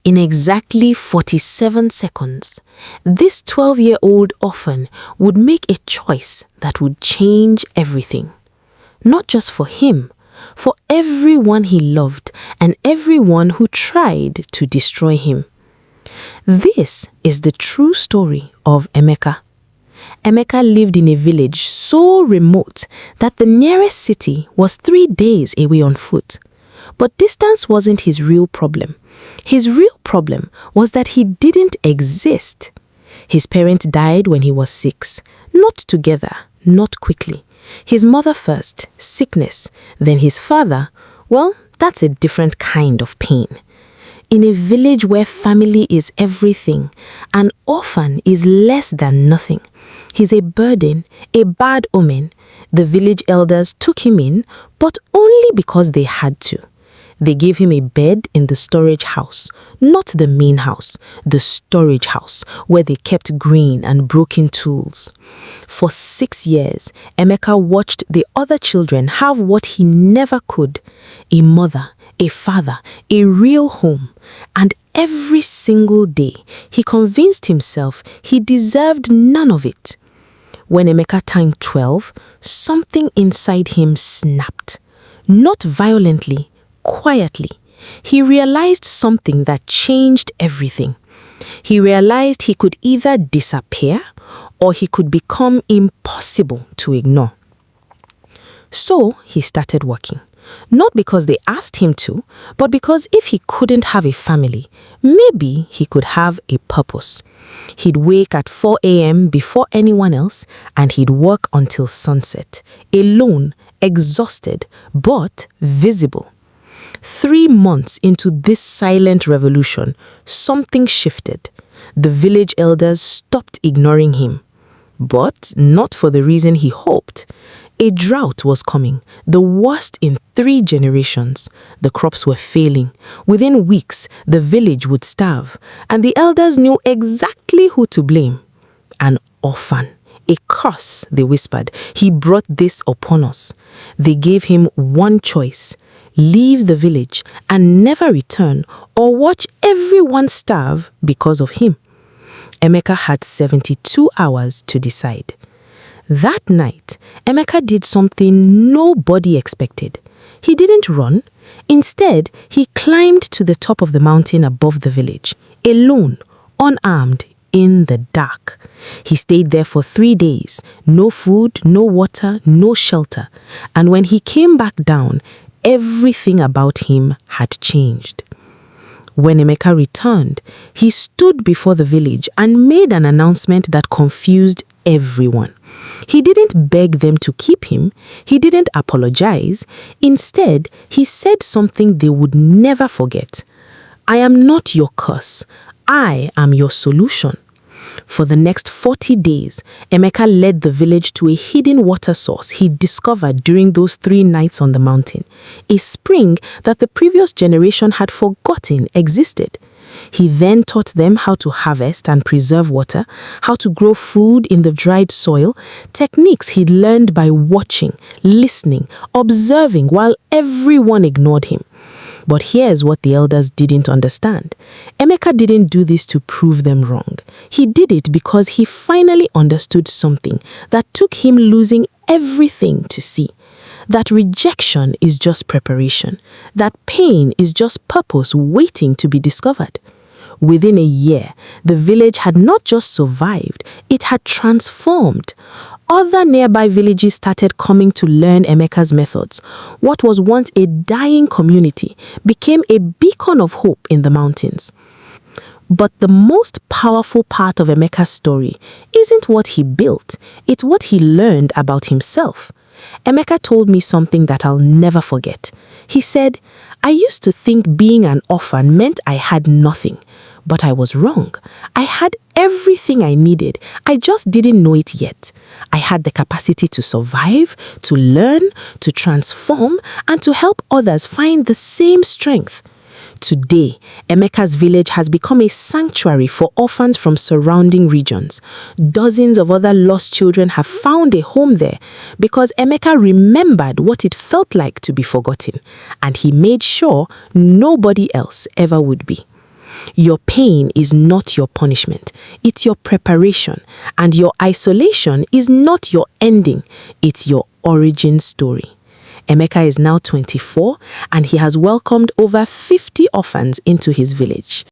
In exactly 47 seconds, this 12-year-old orphan would make a choice that would change everything. Not just for him, for everyone he loved and everyone who tried to destroy him. This is the true story of Emeka. Emeka lived in a village so remote that the nearest city was 3 days away on foot. But distance wasn't his real problem. His real problem was that he didn't exist. His parents died when he was 6, not together, not quickly. His mother first, sickness, then his father. Well, that's a different kind of pain. In a village where family is everything, an orphan is less than nothing. He's a burden, a bad omen. The village elders took him in, but only because they had to. They gave him a bed in the storage house, not the main house, the storage house, where they kept grain and broken tools. For 6 years, Emeka watched the other children have what he never could: a mother, a father, a real home. And every single day, he convinced himself he deserved none of it. When Emeka turned 12, something inside him snapped. Not violently, quietly. He realized something that changed everything. He realized he could either disappear or he could become impossible to ignore. So he started working. Not because they asked him to, but because if he couldn't have a family, maybe he could have a purpose. He'd wake at 4 a.m. before anyone else, and he'd work until sunset, alone, exhausted, but visible. 3 months into this silent revolution, something shifted. The village elders stopped ignoring him. But not for the reason he hoped. A drought was coming, the worst in 3 generations. The crops were failing. Within weeks, the village would starve, and the elders knew exactly who to blame. An orphan. A curse, they whispered. He brought this upon us. They gave him one choice: leave the village and never return, or watch everyone starve because of him. Emeka had 72 hours to decide. That night, Emeka did something nobody expected. He didn't run. Instead, he climbed to the top of the mountain above the village, alone, unarmed, in the dark. He stayed there for 3 days. No food, no water, no shelter. And when he came back down, everything about him had changed. When Emeka returned, he stood before the village and made an announcement that confused everyone. He didn't beg them to keep him. He didn't apologize. Instead, he said something they would never forget. I am not your curse. I am your solution. For the next 40 days, Emeka led the village to a hidden water source he discovered during those 3 nights on the mountain, a spring that the previous generation had forgotten existed. He then taught them how to harvest and preserve water, how to grow food in the dried soil, techniques he'd learned by watching, listening, observing while everyone ignored him. But here's what the elders didn't understand. Emeka didn't do this to prove them wrong. He did it because he finally understood something that took him losing everything to see. That rejection is just preparation. That pain is just purpose waiting to be discovered. Within a year, the village had not just survived, it had transformed. Other nearby villages started coming to learn Emeka's methods. What was once a dying community became a beacon of hope in the mountains. But the most powerful part of Emeka's story isn't what he built, it's what he learned about himself. Emeka told me something that I'll never forget. He said, I used to think being an orphan meant I had nothing. But I was wrong. I had everything I needed. I just didn't know it yet. I had the capacity to survive, to learn, to transform, and to help others find the same strength. Today, Emeka's village has become a sanctuary for orphans from surrounding regions. Dozens of other lost children have found a home there because Emeka remembered what it felt like to be forgotten, and he made sure nobody else ever would be. Your pain is not your punishment, it's your preparation, and your isolation is not your ending, it's your origin story. Emeka is now 24 and he has welcomed over 50 orphans into his village.